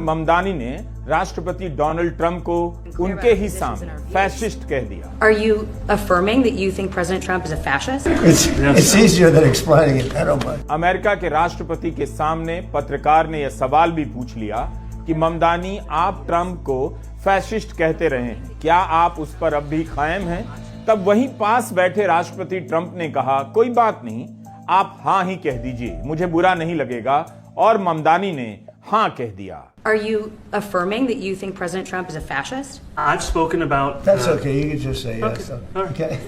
ममदानी ने राष्ट्रपति Donald Trump को उनके ही सामने फैशिस्ट कह दिया। Are you affirming that you think President Trump is a fascist? It's easier than explaining it. I don't mind. America के राष्ट्रपति के सामने पत्रकार ने यह सवाल भी पूछ लिया कि ममदानी, आप ट्रंप को फैशिस्ट कहते रहे हैं, क्या आप उस पर अब भी कायम हैं? तब वहीं पास बैठे राष्ट्रपति ट्रंप ने कहा, कोई बात नहीं, आप हाँ ही कह दीजिए, मुझे बुरा नहीं लगेगा। और ममदानी ने हाँ कह दिया। Are you affirming that you think President Trump is a fascist? I've spoken about. That's okay. You can just say yes. Okay.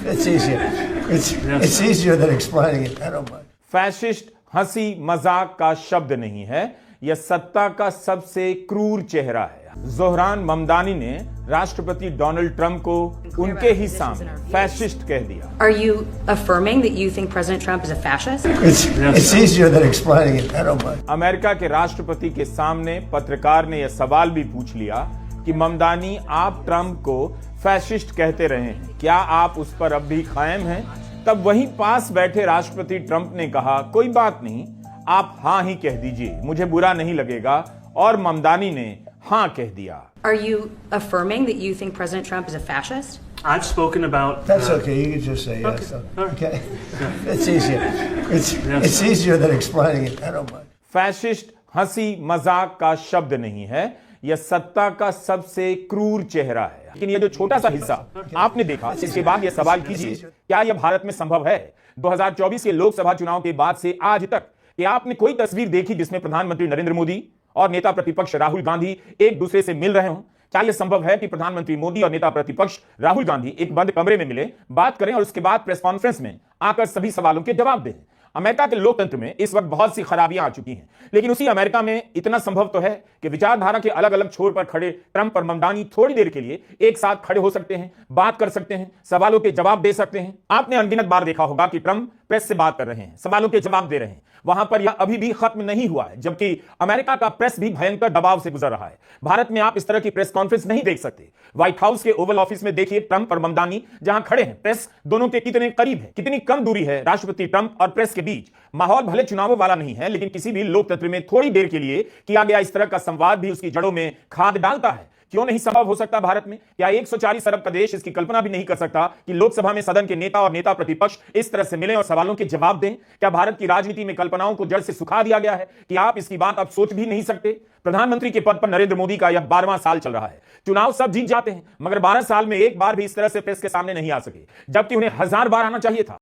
It's easier. It's easier than explaining it. I don't mind. Fascist हंसी मजाक का शब्द नहीं है, यह सत्ता का सबसे क्रूर चेहरा है। जोहरान ममदानी ने राष्ट्रपति डोनाल्ड ट्रंप को उनके ही सामने फैशिस्ट कह दिया। Are you affirming that you think President Trump is a fascist? It's easier than explaining it. I don't mind. America के राष्ट्रपति के सामने पत्रकार ने यह सवाल भी पूछ लिया कि ममदानी, आप ट्रंप को फैशिस्ट कहते रहे हैं, क्या आप उस पर अब भी कायम हैं? तब वहीं पास बैठे राष्ट्रपति ट्रंप ने कहा, कोई बात नहीं, आप हाँ ही कह दीजिए, मुझे बुरा नहीं लगेगा। और ममदानी ने हाँ कह दिया। Are you affirming that you think President Trump is a fascist? I've spoken about. That's okay. You can just say yes. Okay. It's easier. It's easier than explaining it. I don't mind. Fascist हंसी मजाक का शब्द नहीं है, यह सत्ता का सबसे क्रूर चेहरा है। लेकिन यह जो छोटा सा हिस्सा आपने देखा, इसके बाद यह सवाल कीजिए, क्या यह भारत में संभव है? 2024 के लोकसभा चुनाव के बाद से आज तक क्या आपने कोई तस्वीर देखी जिसमें प्रधानमंत्री नरेंद्र मोदी और नेता प्रतिपक्ष राहुल गांधी एक दूसरे से मिल रहे हों? क्या यह संभव है कि प्रधानमंत्री मोदी और नेता प्रतिपक्ष राहुल गांधी एक बंद कमरे में मिले, बात करें और उसके बाद प्रेस कॉन्फ्रेंस में आकर सभी सवालों के जवाब दें? अमेरिका के लोकतंत्र में इस वक्त बहुत सी खराबियां आ चुकी हैं, लेकिन उसी अमेरिका में इतना संभव तो है कि विचारधारा के अलग अलग छोर पर खड़े ट्रंप और ममदानी थोड़ी देर के लिए एक साथ खड़े हो सकते हैं, बात कर सकते हैं, सवालों के जवाब दे सकते हैं। आपने अनगिनत बार देखा होगा कि ट्रंप प्रेस से बात कर रहे हैं, सवालों के जवाब दे रहे हैं। वहां पर यह अभी भी खत्म नहीं हुआ है, जबकि अमेरिका का प्रेस भी भयंकर दबाव से गुजर रहा है। भारत में आप इस तरह की प्रेस कॉन्फ्रेंस नहीं देख सकते। व्हाइट हाउस के ओवल ऑफिस में देखिए ट्रंप और ममदानी जहां खड़े हैं, प्रेस दोनों के कितने करीब है, कितनी कम दूरी है राष्ट्रपति ट्रंप और प्रेस के बीच। माहौल भले चुनावों वाला नहीं है, लेकिन किसी भी लोकतंत्र में थोड़ी देर के लिए किया गया इस तरह का संवाद भी उसकी जड़ों में खाद डालता है। क्यों नहीं संभव हो सकता भारत में? क्या 140 अरब का देश इसकी कल्पना भी नहीं कर सकता कि लोकसभा में सदन के नेता और नेता प्रतिपक्ष इस तरह से मिलें और सवालों के जवाब दें? क्या भारत की राजनीति में कल्पनाओं को जड़ से सुखा दिया गया है कि आप इसकी बात अब सोच भी नहीं सकते? प्रधानमंत्री के पद पर नरेंद्र मोदी का यह 12वां साल चल रहा है। चुनाव सब जीत जाते हैं, मगर 12 साल में एक बार भी इस तरह से प्रेस के सामने नहीं आ सके, जबकि उन्हें 1000 बार आना चाहिए था।